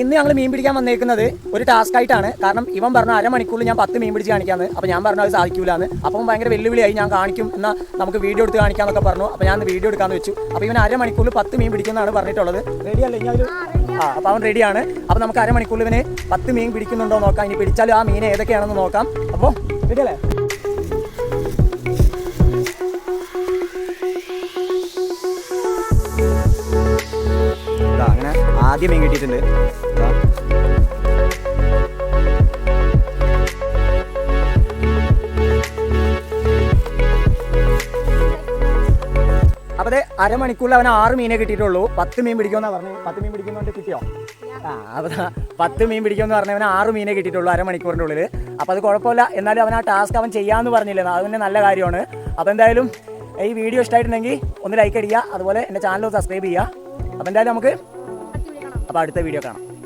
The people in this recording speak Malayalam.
ഇന്ന് ഞങ്ങൾ മീൻ പിടിക്കാൻ വന്നേക്കുന്നത് ഒരു ടാസ്ക് ആയിട്ടാണ്. കാരണം ഇവൻ പറഞ്ഞു അരമണിക്കൂറിൽ ഞാൻ 10 മീൻ പിടിച്ച് കാണിക്കാമെന്ന്. അപ്പോൾ ഞാൻ പറഞ്ഞു അത് സാധിക്കൂലെന്ന്. അപ്പം ഭയങ്കര വെല്ലുവിളിയായി. ഞാൻ കാണിക്കും എന്നാൽ നമുക്ക് വീഡിയോ എടുത്ത് കാണിക്കാമെന്നൊക്കെ പറഞ്ഞു. അപ്പോൾ ഞാൻ വീഡിയോ എടുക്കാമെന്ന് വെച്ചു. അപ്പോൾ ഇവൻ അരമണിക്കൂറിൽ 10 മീൻ പിടിക്കുമെന്നാണ് പറഞ്ഞിട്ടുള്ളത്. റെഡിയല്ലേ? ഇനി അപ്പോൾ അവൻ റെഡിയാണ്. അപ്പോൾ നമുക്ക് അരമണിക്കൂറിൽ ഇവന് 10 മീൻ പിടിക്കുന്നുണ്ടോ നോക്കാം. ഇനി പിടിച്ചാലും ആ മീൻ ഏതൊക്കെയാണെന്ന് നോക്കാം. അപ്പോൾ റെഡിയല്ലേ? അങ്ങനെ ആദ്യം മീൻ കിട്ടിയിട്ടുണ്ട്. അപ്പോൾ അതെ അരമണിക്കൂറിൽ അവന് 6 മീനെ കിട്ടിയിട്ടുള്ളൂ. 10 മീൻ പിടിക്കുമെന്നാണ് പറഞ്ഞു. 10 മീൻ പിടിക്കുന്നതുകൊണ്ട് കിട്ടിയോ? അപ്പോൾ 10 മീൻ പിടിക്കുമെന്ന് പറഞ്ഞവന് 6 മീനെ കിട്ടിയിട്ടുള്ളൂ അരമണിക്കൂറിൻ്റെ ഉള്ളിൽ. അപ്പോൾ അത് കുഴപ്പമില്ല. എന്നാലും അവൻ ആ ടാസ്ക് അവൻ ചെയ്യാമെന്ന് പറഞ്ഞില്ലേ, അത് തന്നെ നല്ല കാര്യമാണ്. അപ്പോൾ എന്തായാലും ഈ വീഡിയോ ഇഷ്ടമായിട്ടുണ്ടെങ്കിൽ ഒന്ന് ലൈക്ക് അടിക്കുക, അതുപോലെ എൻ്റെ ചാനൽ സബ്സ്ക്രൈബ് ചെയ്യുക. അപ്പോൾ എന്തായാലും നമുക്ക് അടുത്ത വീഡിയോ കാണാം.